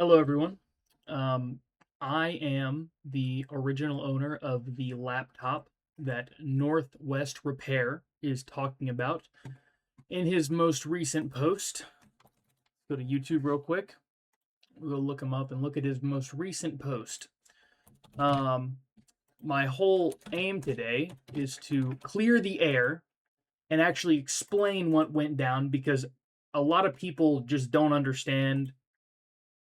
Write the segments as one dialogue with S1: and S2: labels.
S1: Hello, everyone. Um, I am the original owner of the laptop that Northwest Repair is talking about in his most recent post. Go to YouTube real quick. We'll look him up and look at his most recent post. Um, my whole aim today is to clear the air and actually explain what went down because a lot of people just don't understand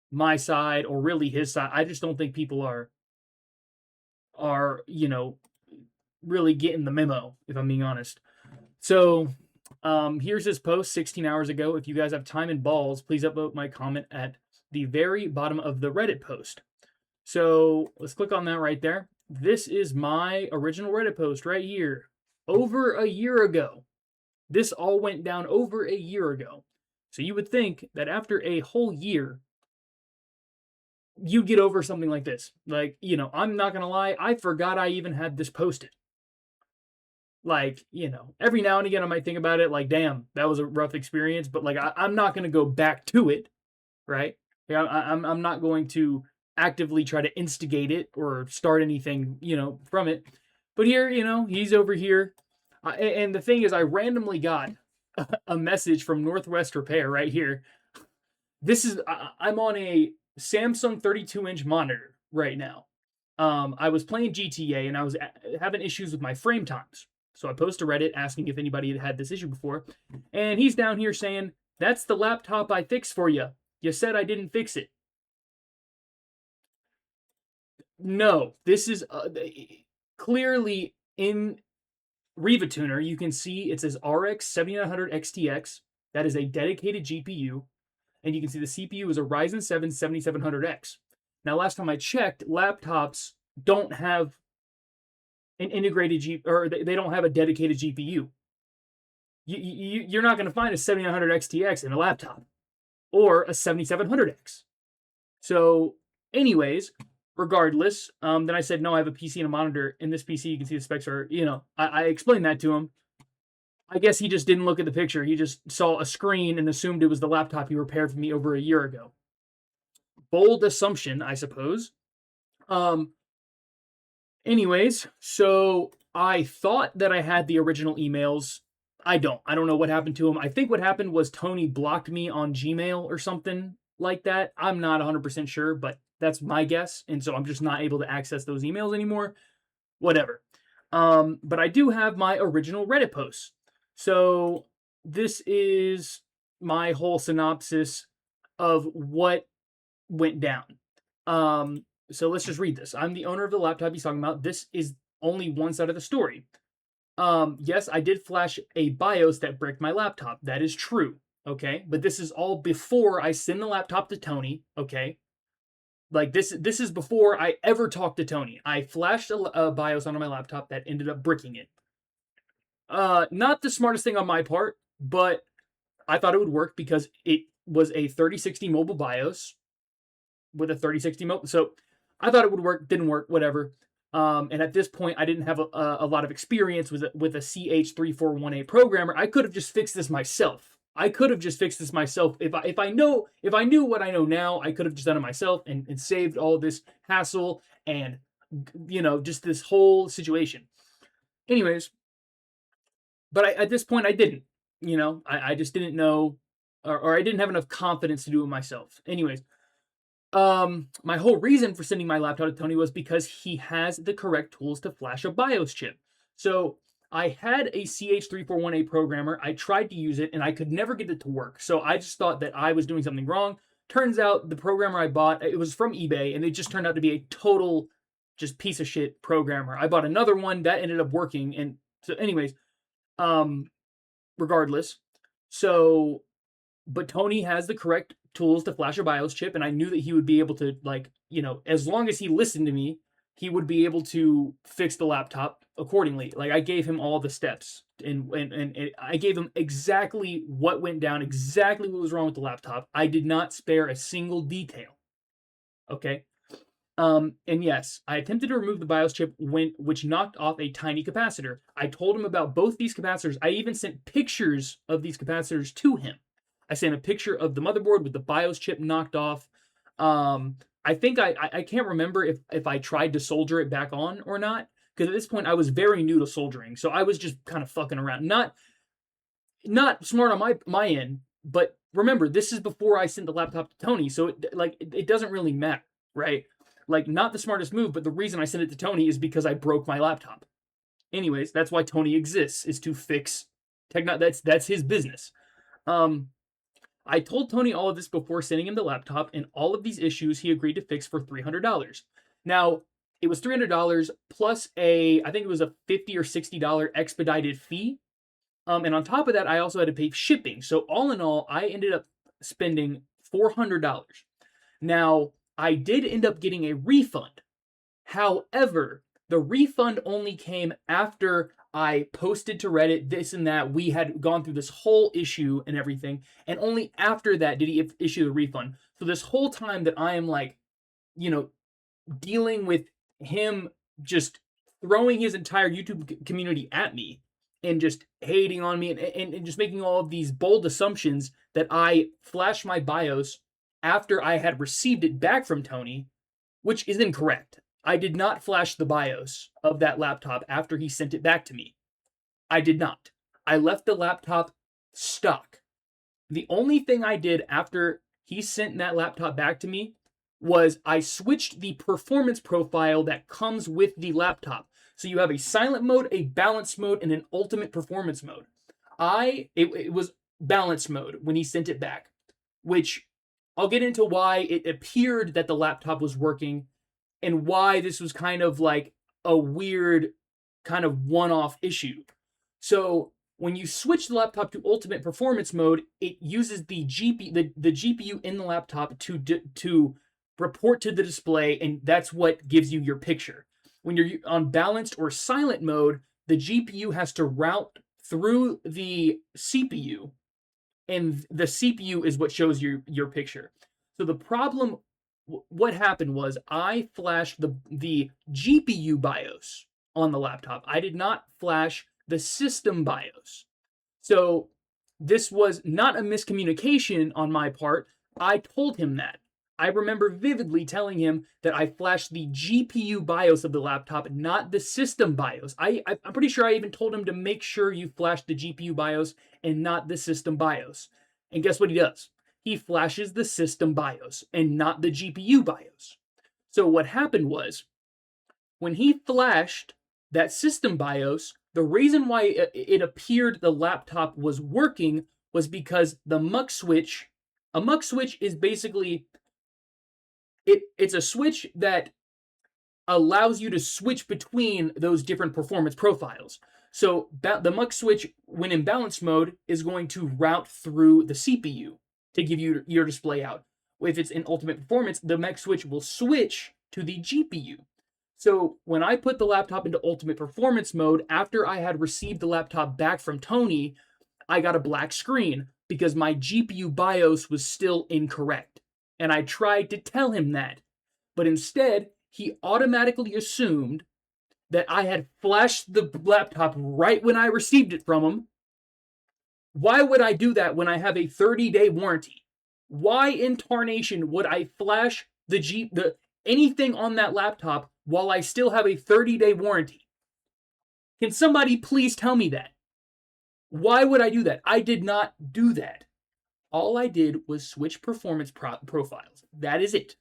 S1: my side or really his side. I just don't think people are really getting the memo, if I'm being honest. So here's his post 16 hours ago. If you guys have time and balls, please upvote my comment at the very bottom of the Reddit post. So let's click on that right there. This is my original Reddit post right here. Over a year ago. This all went down over a year ago. So you would think that after a whole year, you'd get over something like this. I'm not going to lie, I forgot I even had this posted. Every now and again I might think about it like, damn, that was a rough experience, but I'm not going to go back to it, right? I'm not going to actively try to instigate it or start anything, from it. But here, he's over here. And the thing is, I randomly got a message from Northwest Repair right here. I'm on a Samsung 32-inch monitor right now. I was playing GTA and I was having issues with my frame times. So I posted to Reddit asking if anybody had had this issue before. And he's down here saying, "That's the laptop I fixed for you. You said I didn't fix it." No, this is clearly in RivaTuner. You can see it says RX 7900 XTX. That is a dedicated GPU. And you can see the CPU is a Ryzen 7 7700X. Now, last time I checked, laptops don't have an integrated or they don't have a dedicated GPU. You're not going to find a 7900 XTX in a laptop or a 7700X. So, anyways, regardless, then I said, no, I have a PC and a monitor. In this PC, you can see the specs are, I explained that to him. I guess he just didn't look at the picture. He just saw a screen and assumed it was the laptop he repaired for me over a year ago. Bold assumption, I suppose. Anyways, so I thought that I had the original emails. I don't. I don't know what happened to them. I think what happened was Tony blocked me on Gmail or something like that. I'm not 100% sure, but that's my guess. And so I'm just not able to access those emails anymore. Whatever. But I do have my original Reddit posts. So this is my whole synopsis of what went down. So let's just read this. I'm the owner of the laptop he's talking about. This is only one side of the story. Yes, I did flash a BIOS that bricked my laptop. That is true. Okay. But this is all before I send the laptop to Tony. Okay. This is before I ever talked to Tony. I flashed a BIOS onto my laptop that ended up bricking it. Not the smartest thing on my part, but I thought it would work because it was a 3060 mobile BIOS with a 3060 mobile. So I thought it would work, didn't work, whatever. And at this point, I didn't have a lot of experience with a CH341A programmer. I could have just fixed this myself. If I knew what I know now, I could have just done it myself and saved all this hassle and just this whole situation. Anyways, but at this point I didn't. I just didn't know, or I didn't have enough confidence to do it myself. Anyways, my whole reason for sending my laptop to Tony was because he has the correct tools to flash a BIOS chip. So I had a CH341A programmer. I tried to use it and I could never get it to work. So I just thought that I was doing something wrong. Turns out the programmer I bought, it was from eBay, and it just turned out to be a total just piece of shit programmer. I bought another one that ended up working. And so anyways, regardless. So, but Tony has the correct tools to flash a BIOS chip, and I knew that he would be able to, as long as he listened to me, he would be able to fix the laptop accordingly. I gave him all the steps, and I gave him exactly what went down, exactly what was wrong with the laptop. I did not spare a single detail. Okay. And yes, I attempted to remove the BIOS chip which knocked off a tiny capacitor. I told him about both these capacitors. I even sent pictures of these capacitors to him. I sent a picture of the motherboard with the BIOS chip knocked off. I think I can't remember if I tried to solder it back on or not, because at this point I was very new to soldering, so I was just kind of fucking around. Not smart on my end, but remember, this is before I sent the laptop to Tony, so it doesn't really matter, right? Like, not the smartest move, but the reason I sent it to Tony is because I broke my laptop. Anyways, that's why Tony exists, is to fix techno. That's his business. Um, I told Tony all of this before sending him the laptop, and all of these issues he agreed to fix for $300. Now, it was $300 plus I think it was a $50 or $60 expedited fee. And on top of that, I also had to pay shipping. So all in all, I ended up spending $400. Now, I did end up getting a refund. However, the refund only came after I posted to Reddit this and that. We had gone through this whole issue and everything, and only after that did he issue the refund. So this whole time that I am like, dealing with him just throwing his entire YouTube community at me and just hating on me and just making all of these bold assumptions that I flashed my BIOS after I had received it back from Tony, which is incorrect. I did not flash the BIOS of that laptop after he sent it back to me. I did not. I left the laptop stock. The only thing I did after he sent that laptop back to me was I switched the performance profile that comes with the laptop. So you have a silent mode, a balanced mode, and an ultimate performance mode. It was balanced mode when he sent it back, which I'll get into why it appeared that the laptop was working and why this was kind of like a weird kind of one-off issue. So when you switch the laptop to ultimate performance mode, it uses the GPU in the laptop to report to the display, and that's what gives you your picture. When you're on balanced or silent mode, the GPU has to route through the CPU, and the CPU is what shows your picture. So the problem, what happened was I flashed the GPU BIOS on the laptop. I did not flash the system BIOS. So this was not a miscommunication on my part. I told him that. I remember vividly telling him that I flashed the GPU BIOS of the laptop, not the system BIOS. I'm pretty sure I even told him to make sure you flash the GPU BIOS and not the system BIOS. And guess what he does? He flashes the system BIOS and not the GPU BIOS. So what happened was, when he flashed that system BIOS, the reason why it appeared the laptop was working was because the muck switch, a muck switch is basically, it's a switch that allows you to switch between those different performance profiles. So the muck switch, when in balanced mode, is going to route through the CPU to give you your display out. If it's in ultimate performance, the muck switch will switch to the GPU. So when I put the laptop into ultimate performance mode, after I had received the laptop back from Tony, I got a black screen because my GPU BIOS was still incorrect. And I tried to tell him that. But instead, he automatically assumed that I had flashed the laptop right when I received it from him. Why would I do that when I have a 30-day warranty? Why in tarnation would I flash anything on that laptop while I still have a 30-day warranty? Can somebody please tell me that? Why would I do that? I did not do that. All I did was switch performance profiles. That is it.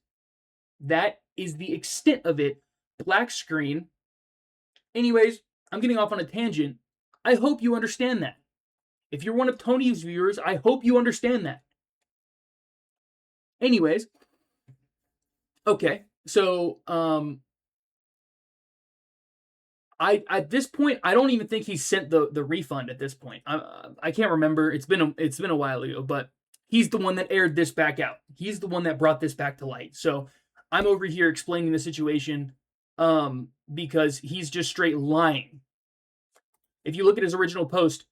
S1: That is the extent of it. Black screen. Anyways, I'm getting off on a tangent. I hope you understand that. If you're one of Tony's viewers, I hope you understand that. Anyways, okay, so at this point, I don't even think he sent the refund at this point. I can't remember. It's been a while ago, but he's the one that aired this back out. He's the one that brought this back to light. So I'm over here explaining the situation because he's just straight lying. If you look at his original post,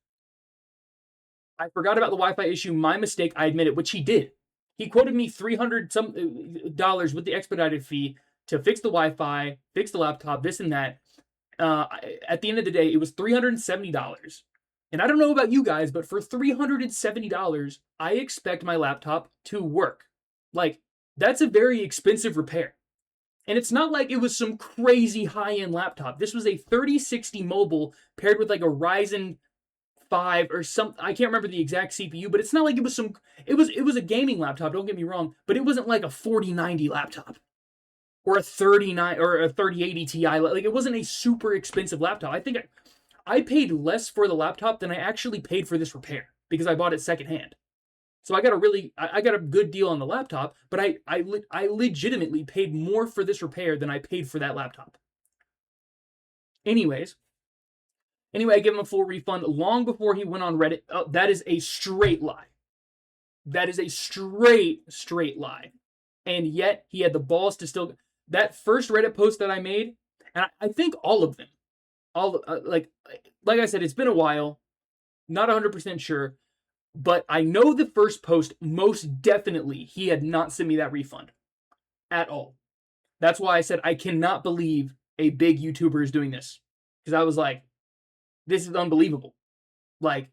S1: I forgot about the Wi-Fi issue. My mistake. I admit it, which he did. He quoted me $300 with the expedited fee to fix the Wi-Fi, fix the laptop, this and that. At the end of the day, it was $370. And I don't know about you guys, but for $370, I expect my laptop to work. Like, That's a very expensive repair. And it's not like it was some crazy high-end laptop. This was a 3060 mobile paired with like a Ryzen 5 or some, I can't remember the exact CPU, but it's not like it was some, it was a gaming laptop, don't get me wrong, but it wasn't like a 4090 laptop or a 39 or a 3080 Ti. Like it wasn't a super expensive laptop. I think I paid less for the laptop than I actually paid for this repair because I bought it secondhand. So I got a good deal on the laptop, but I legitimately paid more for this repair than I paid for that laptop. Anyways, I give him a full refund long before he went on Reddit. Oh, that is a straight lie. That is a straight lie. And yet he had the balls to still, that first Reddit post that I made, and I think all of them, like I said, it's been a while, not 100% sure, but I know the first post, most definitely, he had not sent me that refund at all. That's why I said I cannot believe a big YouTuber is doing this. Because I was like, this is unbelievable. Like,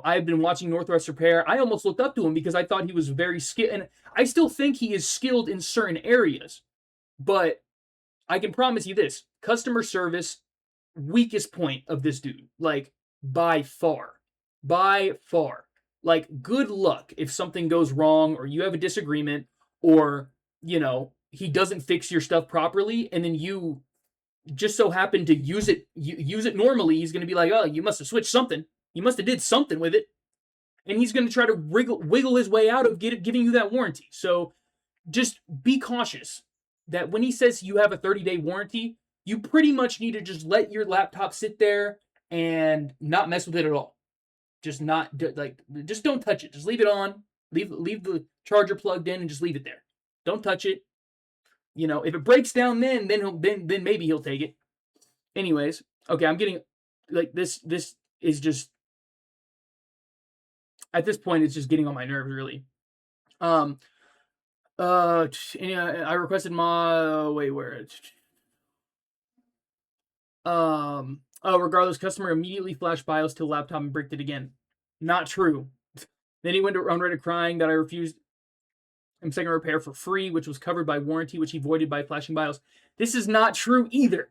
S1: I've been watching Northwest Repair. I almost looked up to him because I thought he was very skilled. And I still think he is skilled in certain areas. But I can promise you this. Customer service, weakest point of this dude. Like, by far. By far. Like, good luck if something goes wrong or you have a disagreement or, he doesn't fix your stuff properly and then you just so happen to use it normally. He's going to be like, oh, you must have switched something. You must have did something with it. And he's going to try to wiggle his way out of giving you that warranty. So just be cautious that when he says you have a 30-day warranty, you pretty much need to just let your laptop sit there and not mess with it at all. Just just don't touch it. Just leave it on. Leave the charger plugged in and just leave it there. Don't touch it. If it breaks down, then maybe he'll take it. Anyways, okay, I'm getting like this is just at this point it's just getting on my nerves really. I requested my wait where regardless, customer immediately flashed BIOS to laptop and bricked it again. Not true. Then he went on Reddit crying that I refused him second repair for free, which was covered by warranty, which he voided by flashing BIOS. This is not true either.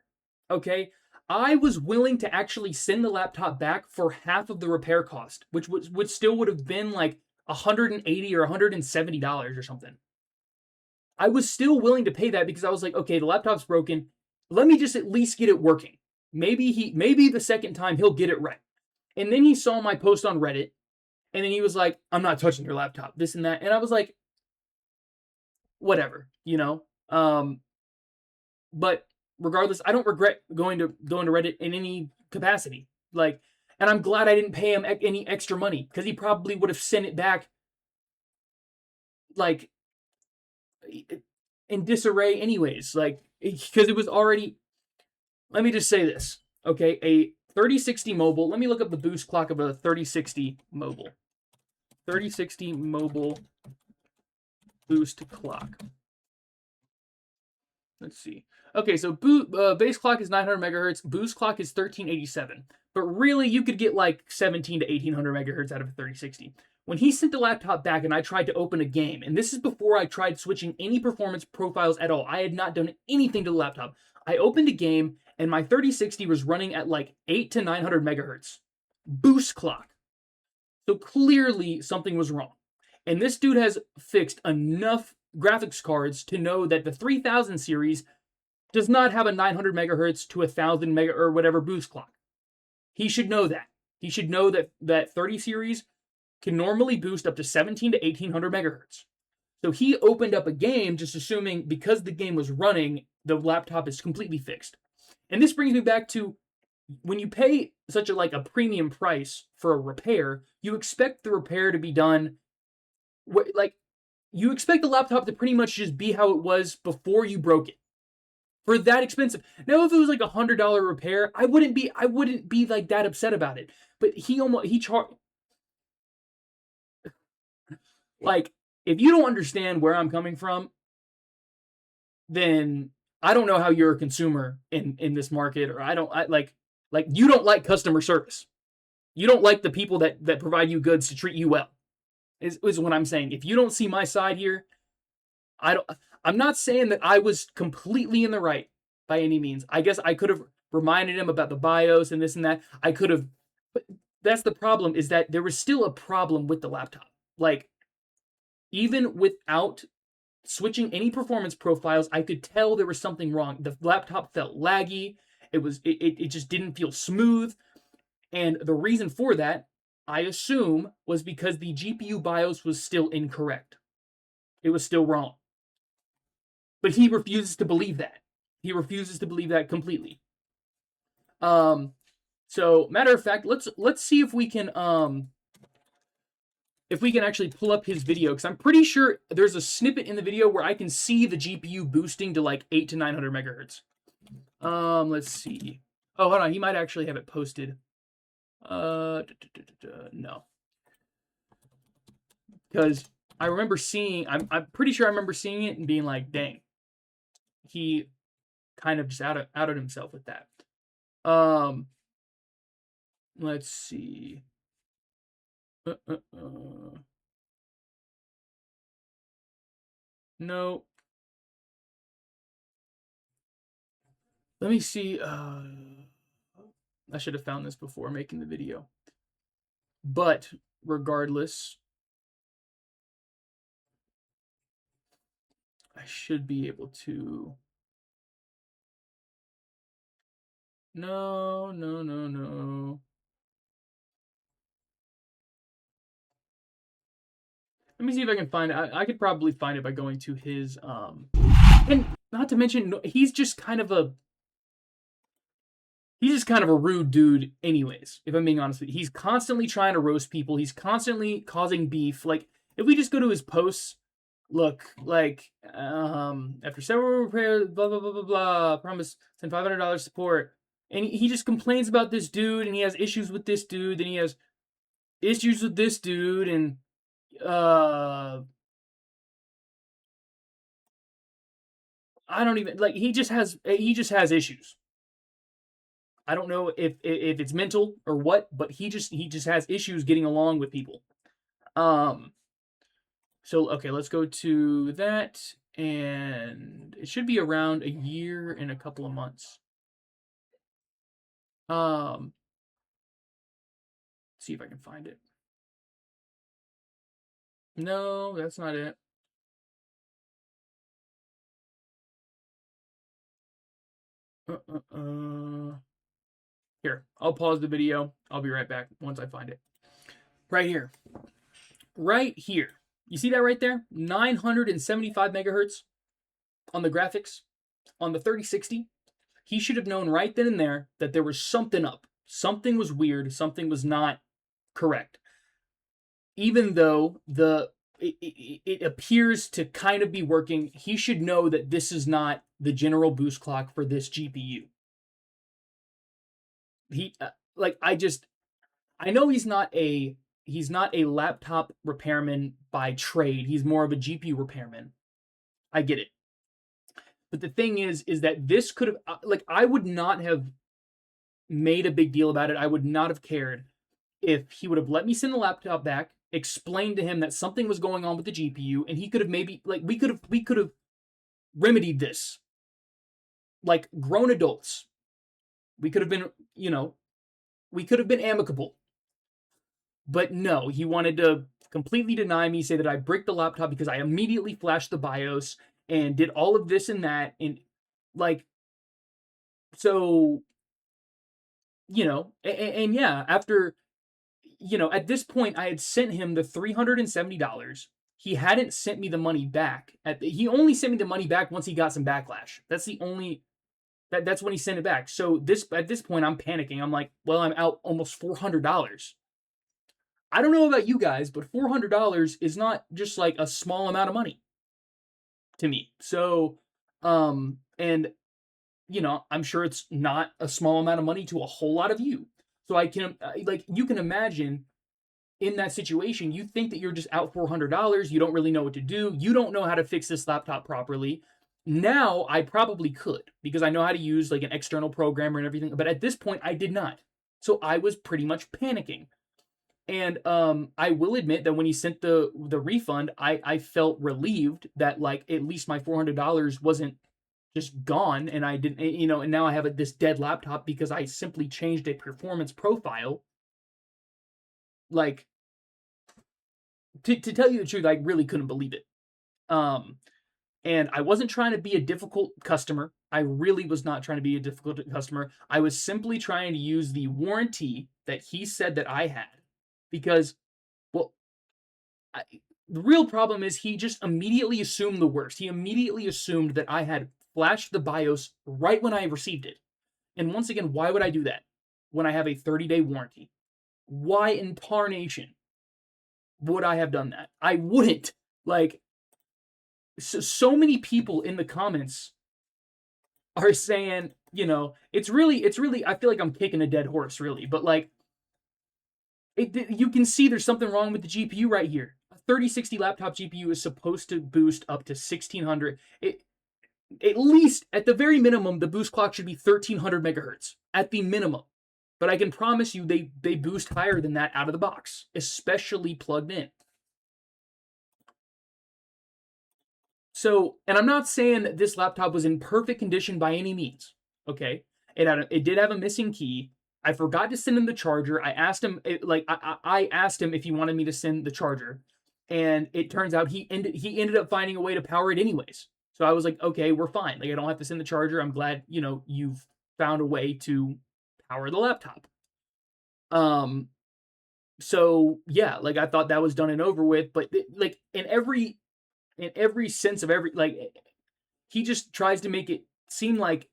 S1: Okay? I was willing to actually send the laptop back for half of the repair cost, which still would have been like $180 or $170 or something. I was still willing to pay that because I was like, okay, the laptop's broken. Let me just at least get it working. Maybe the second time he'll get it right. And then he saw my post on Reddit, and then he was like, I'm not touching your laptop, this and that. And I was like, whatever, but regardless, I don't regret going to Reddit in any capacity. Like, and I'm glad I didn't pay him any extra money because he probably would have sent it back like in disarray anyways. Like, because it was already. Let me just say this, okay? A 3060 mobile. Let me look up the boost clock of a 3060 mobile. 3060 mobile boost clock. Let's see. Okay, so base clock is 900 megahertz. Boost clock is 1387. But really, you could get like 17 to 1800 megahertz out of a 3060. When he sent the laptop back and I tried to open a game, and this is before I tried switching any performance profiles at all. I had not done anything to the laptop. I opened a game, and my 3060 was running at like 8 to 900 megahertz. Boost clock. So clearly, something was wrong. And this dude has fixed enough graphics cards to know that the 3000 series does not have a 900 megahertz to 1000 mega or whatever boost clock. He should know that. He should know that 30 series can normally boost up to 17 to 1800 megahertz. So he opened up a game just assuming because the game was running, the laptop is completely fixed. And this brings me back to when you pay such a premium price for a repair, you expect the repair to be done you expect the laptop to pretty much just be how it was before you broke it. For that expensive. Now, if it was like $100 repair, I wouldn't be like that upset about it. But he charged. Like, if you don't understand where I'm coming from, then I don't know how you're a consumer in this market, or you don't like customer service. You don't like the people that provide you goods to treat you well. Is what I'm saying. If you don't see my side here, I'm not saying that I was completely in the right by any means. I guess I could have reminded him about the BIOS and this and that. I could have, but that's the problem, is that there was still a problem with the laptop. Like, even without switching any performance profiles, I could tell there was something wrong. The laptop felt laggy. It just didn't feel smooth. And the reason for that, I assume, was because the GPU BIOS was still incorrect. It was still wrong. But he refuses to believe that. He refuses to believe that completely. So matter of fact, let's see if we can actually pull up his video, because I'm pretty sure there's a snippet in the video where I can see the GPU boosting to like 800 to 900 megahertz. Let's see. Oh, hold on, he might actually have it posted. No, because I remember seeing. I'm pretty sure I remember seeing it and being like, "Dang." He kind of just outed himself with that. Let's see. No. Let me see. I should have found this before making the video. But regardless, I should be able to. No. Let me see if I can find it. I could probably find it by going to his and not to mention, he's just kind of a rude dude anyways, if I'm being honest with you. He's constantly trying to roast people. He's constantly causing beef. Like, if we just go to his posts, look, like, after several repairs, blah, blah, blah, blah, blah, promise send $500 support. And he just complains about this dude, and he has issues with this dude, and he has issues with this dude, and, I don't even, like, he just has issues. I don't know if it's mental or what, but he just has issues getting along with people. So okay, let's go to that, and it should be around a year and a couple of months. See if I can find it. No, that's not it. Here, I'll pause the video. I'll be right back once I find it. Right here. Right here. You see that right there? 975 megahertz on the graphics on the 3060. He should have known right then and there that there was something up. Something was weird. Something was not correct. Even though it appears to kind of be working, he should know that this is not the general boost clock for this GPU. He I know he's not a laptop repairman by trade. He's more of a GPU repairman. I get it. But the thing is that this could have, like, I would not have made a big deal about it. I would not have cared if he would have let me send the laptop back, explained to him that something was going on with the GPU, and he could have maybe, like, we could have remedied this like grown adults. We could have been, we could have been amicable. But no, he wanted to completely deny me, say that I bricked the laptop because I immediately flashed the BIOS and did all of this and that. And, like, so, and yeah, after, at this point, I had sent him the $370. He hadn't sent me the money back. He only sent me the money back once he got some backlash. That's the only, that's when he sent it back. So at this point, I'm panicking. I'm like, well, I'm out almost $400. I don't know about you guys, but $400 is not just like a small amount of money to me. So, and I'm sure it's not a small amount of money to a whole lot of you. So you can imagine in that situation, you think that you're just out $400. You don't really know what to do. You don't know how to fix this laptop properly. Now I probably could, because I know how to use like an external programmer and everything. But at this point, I did not. So I was pretty much panicking. And I will admit that when he sent the refund, I felt relieved that like at least my $400 wasn't just gone, and I didn't, and now I have this dead laptop because I simply changed a performance profile. Like, to tell you the truth, I really couldn't believe it. Um, and I wasn't trying to be a difficult customer. I really was not trying to be a difficult customer. I was simply trying to use the warranty that he said that I had, because, well, I, the real problem is he just immediately assumed the worst. He immediately assumed that I had flashed the BIOS right when I received it. And once again, why would I do that when I have a 30-day warranty? Why in tarnation would I have done that? I wouldn't. Like, so many people in the comments are saying, it's really, I feel like I'm kicking a dead horse, really, but like, you can see there's something wrong with the GPU right here. A 3060 laptop GPU is supposed to boost up to 1600. At least, at the very minimum, the boost clock should be 1300 megahertz at the minimum. But I can promise you they boost higher than that out of the box, especially plugged in. So, and I'm not saying that this laptop was in perfect condition by any means, okay? It did have a missing key. I forgot to send him the charger. I asked him, I asked him if he wanted me to send the charger, and it turns out he ended up finding a way to power it anyways. So I was like, okay, we're fine. Like, I don't have to send the charger. I'm glad, you've found a way to power the laptop. So yeah, like, I thought that was done and over with, but like in every sense of he just tries to make it seem like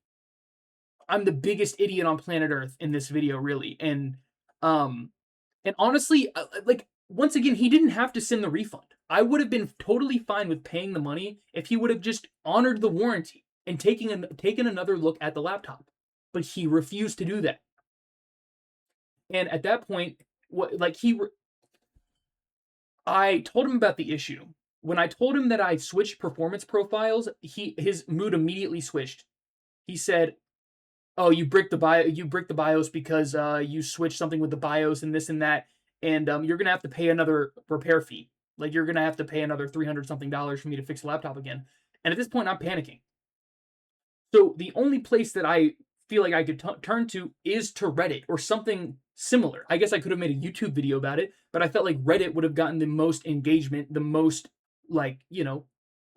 S1: I'm the biggest idiot on planet Earth in this video, really. And honestly, like, once again, he didn't have to send the refund. I would have been totally fine with paying the money if he would have just honored the warranty and taken another look at the laptop. But he refused to do that. And at that point, I told him about the issue. When I told him that I switched performance profiles, his mood immediately switched. He said, "Oh, you bricked the BIOS because you switched something with the BIOS and this and that, and you're gonna have to pay another repair fee. Like, you're gonna have to pay another $300 something for me to fix the laptop again." And at this point, I'm panicking. So the only place that I feel like I could turn to is to Reddit or something similar. I guess I could have made a YouTube video about it, but I felt like Reddit would have gotten the most engagement, the most, like,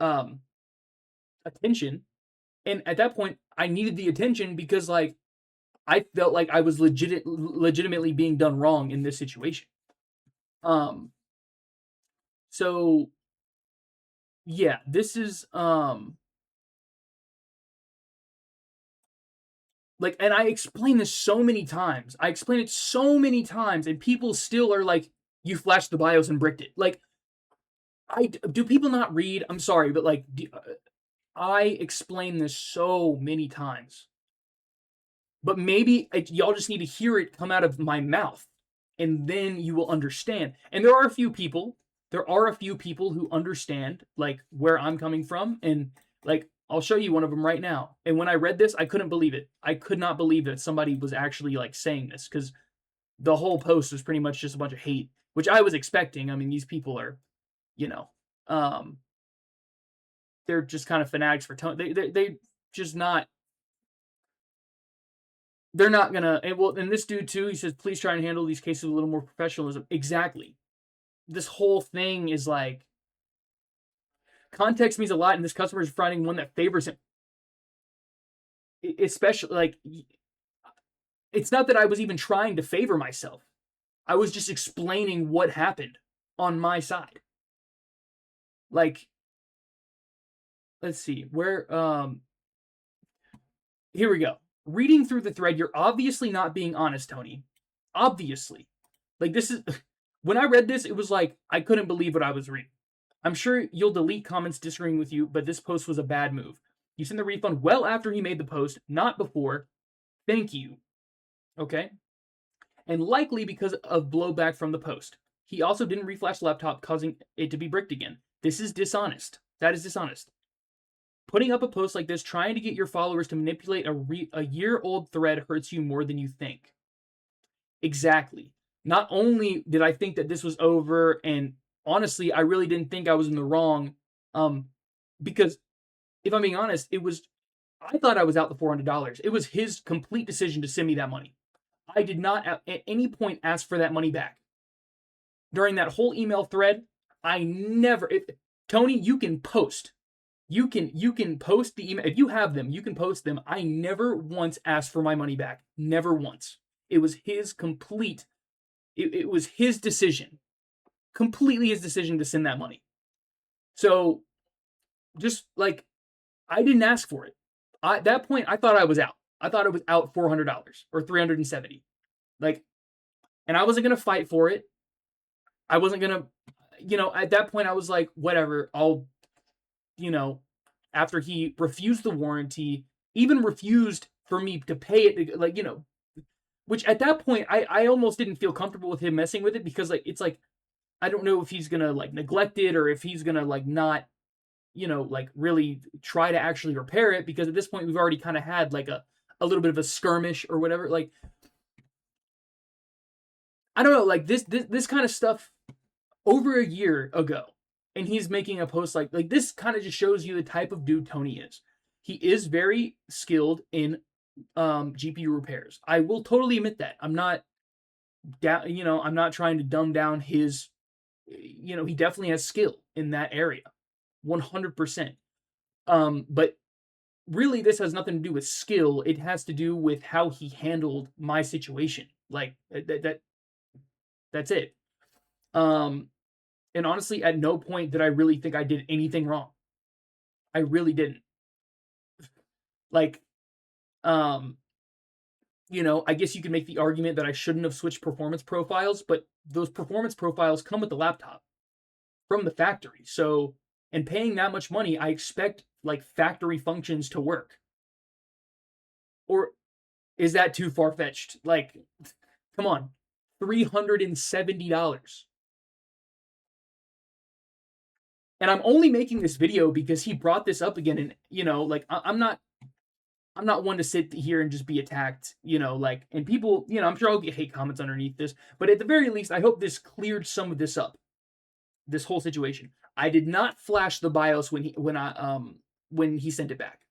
S1: um, attention. And at that point, I needed the attention because, like, I felt like I was legitimately being done wrong in this situation. Um, so yeah, this is like, and I explain this so many times. I explain it so many times, and people still are like, "You flashed the BIOS and bricked it." Like, do people not read? I'm sorry, but like, I explain this so many times. But maybe y'all just need to hear it come out of my mouth, and then you will understand. And there are a few people. There are a few people who understand, like, where I'm coming from, and like, I'll show you one of them right now. And when I read this, I couldn't believe it. I could not believe that somebody was actually like saying this, because the whole post was pretty much just a bunch of hate, which I was expecting. I mean, these people are, you know, um, they're just kind of fanatics for tone. They just not. They're not gonna. And this dude too. He says, "Please try and handle these cases with a little more professionalism." Exactly. This whole thing is like, context means a lot, and this customer is finding one that favors him. Especially, like, it's not that I was even trying to favor myself. I was just explaining what happened on my side. Like, let's see, here we go. Reading through the thread, you're obviously not being honest, Tony. Obviously. Like, this is, when I read this, it was like, I couldn't believe what I was reading. I'm sure you'll delete comments disagreeing with you, but this post was a bad move. You sent the refund well after he made the post, not before. Thank you. Okay? And likely because of blowback from the post. He also didn't reflash the laptop, causing it to be bricked again. This is dishonest. That is dishonest. Putting up a post like this, trying to get your followers to manipulate a year-old thread hurts you more than you think. Exactly. not only did I think that this was over, and honestly, I really didn't think I was in the wrong, um, because if I'm being honest, I thought I was out the $400. It was his complete decision to send me that money. I did not at any point ask for that money back. During that whole email thread, I never, Tony, you can post. You can post the email. If you have them, you can post them. I never once asked for my money back. Never once. It was his complete, it was his decision. Completely his decision to send that money. So just like, I didn't ask for it. At that point, I thought I was out. I thought I was out $400 or $370. Like, and I wasn't gonna fight for it. I wasn't gonna, at that point, I was like, whatever. You know, After he refused the warranty, even refused for me to pay it, like, which at that point, I almost didn't feel comfortable with him messing with it, because like, it's like, I don't know if he's gonna like neglect it, or if he's gonna like not, like really try to actually repair it, because at this point we've already kind of had like a little bit of a skirmish or whatever. Like, I don't know, like this kind of stuff over a year ago, and he's making a post like this kind of just shows you the type of dude Tony is. He is very skilled in GPU repairs. I will totally admit that. I'm not I'm not trying to dumb down his, he definitely has skill in that area. 100%. But really, this has nothing to do with skill. It has to do with how he handled my situation. Like, that's it. And honestly, at no point did I really think I did anything wrong. I really didn't. Like, I guess you could make the argument that I shouldn't have switched performance profiles, but those performance profiles come with the laptop from the factory. So, and paying that much money, I expect like factory functions to work. Or is that too far fetched? Like, come on, $370. And I'm only making this video because he brought this up again. And, like, I'm not one to sit here and just be attacked, like, and people, I'm sure I'll get hate comments underneath this, but at the very least, I hope this cleared some of this up, this whole situation. I did not flash the BIOS when he sent it back.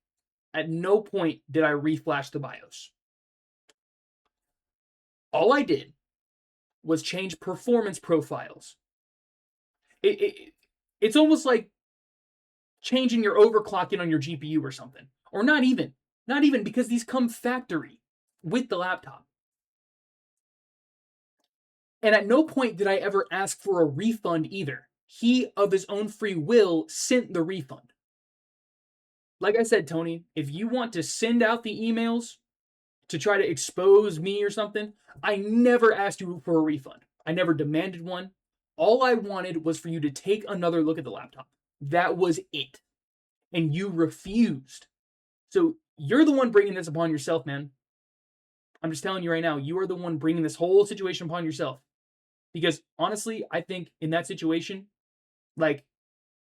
S1: At no point did I reflash the BIOS. All I did was change performance profiles. It's almost like changing your overclocking on your GPU or something. Or not even because these come factory with the laptop. And at no point did I ever ask for a refund either. He, of his own free will, sent the refund. Like I said, Tony, if you want to send out the emails to try to expose me or something, I never asked you for a refund. I never demanded one. All I wanted was for you to take another look at the laptop. That was it. And you refused. So you're the one bringing this upon yourself, man. I'm just telling you right now, you are the one bringing this whole situation upon yourself. Because honestly, I think in that situation, like,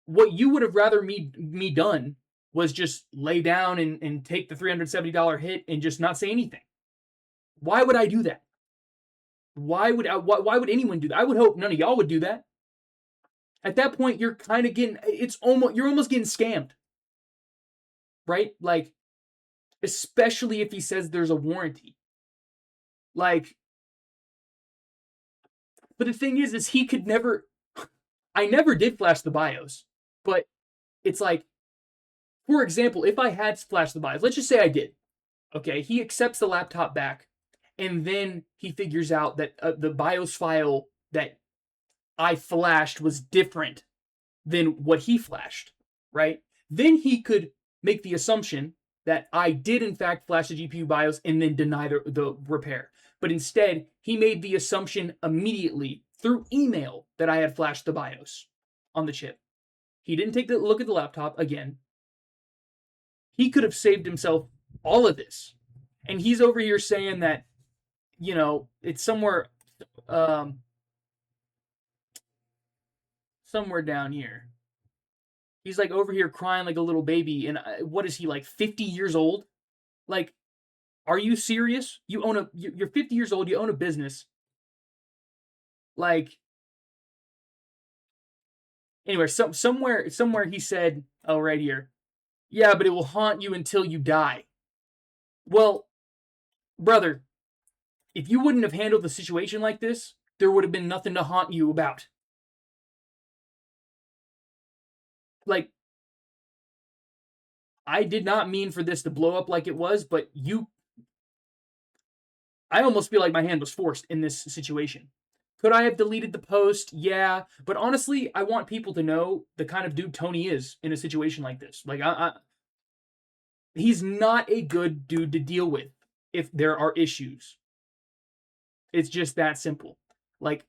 S1: what you would have rather me done was just lay down and take the $370 hit and just not say anything. Why would I do that? Why would anyone do that? I would hope none of y'all would do that. At that point, you're kind of you're almost getting scammed. Right? Like, especially if he says there's a warranty. Like, but the thing is he could never, I never did flash the BIOS, but it's like, for example, if I had flashed the BIOS, let's just say I did. Okay, he accepts the laptop back, and then he figures out that the BIOS file that I flashed was different than what he flashed, right? Then he could make the assumption that I did in fact flash the GPU BIOS and then deny the repair. But instead, he made the assumption immediately through email that I had flashed the BIOS on the chip. He didn't take a look at the laptop again. He could have saved himself all of this. And he's over here saying that, it's somewhere down here. He's like over here crying like a little baby. And what is he, like 50 years old? Like, are you serious? You're 50 years old, you own a business, Like, anyway, somewhere he said, oh, right here, yeah, but it will haunt you until you die. Well, brother, if you wouldn't have handled the situation like this, there would have been nothing to haunt you about. Like, I did not mean for this to blow up like it was, but I almost feel like my hand was forced in this situation. Could I have deleted the post? Yeah, but honestly, I want people to know the kind of dude Tony is in a situation like this. Like, he's not a good dude to deal with if there are issues. It's just that simple. Like,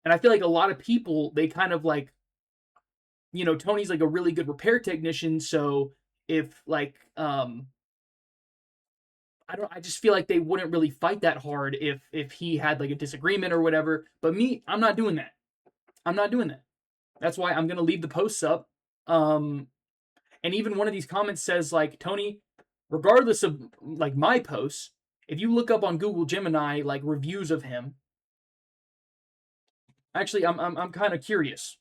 S1: and I feel like a lot of people, they kind of like, Tony's like a really good repair technician, so if like I just feel like they wouldn't really fight that hard if he had like a disagreement or whatever. But me, I'm not doing that. I'm not doing that. That's why I'm gonna leave the posts up. And even one of these comments says like, Tony, regardless of like my posts, if you look up on Google Gemini like reviews of him, actually I'm kind of curious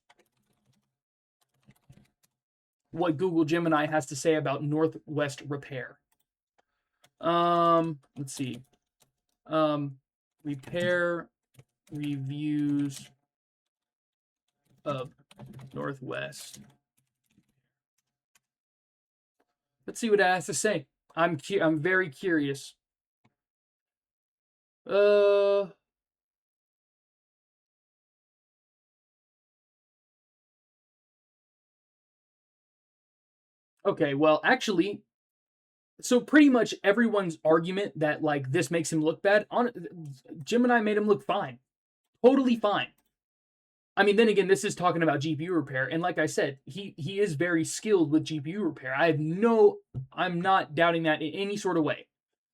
S1: what Google Gemini has to say about Northwest Repair. Let's see. Repair reviews of Northwest. Let's see what it has to say. I'm very curious. Okay, well, actually, so pretty much everyone's argument that like this makes him look bad on Gemini made him look fine. Totally fine. I mean, then again, this is talking about GPU repair, and like I said, he is very skilled with GPU repair. I'm not doubting that in any sort of way.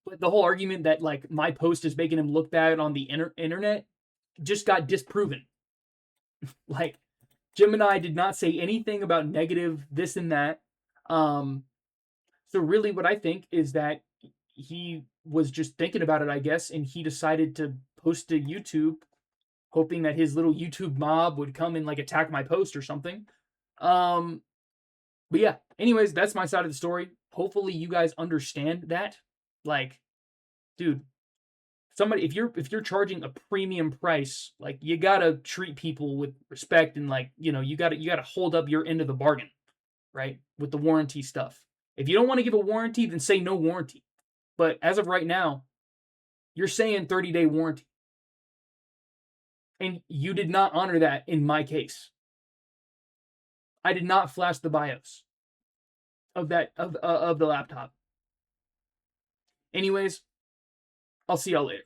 S1: But the whole argument that like my post is making him look bad on the internet just got disproven. Like, Gemini did not say anything about negative this and that. So really, what I think is that he was just thinking about it, I guess, and he decided to post to YouTube, hoping that his little YouTube mob would come and like attack my post or something. But yeah, anyways, that's my side of the story. Hopefully you guys understand that. Like, dude, somebody if you're charging a premium price, like you gotta treat people with respect and like, you gotta hold up your end of the bargain, right? With the warranty stuff. If you don't want to give a warranty, then say no warranty. But as of right now, you're saying 30-day warranty. And you did not honor that in my case. I did not flash the BIOS of the laptop. Anyways, I'll see y'all later.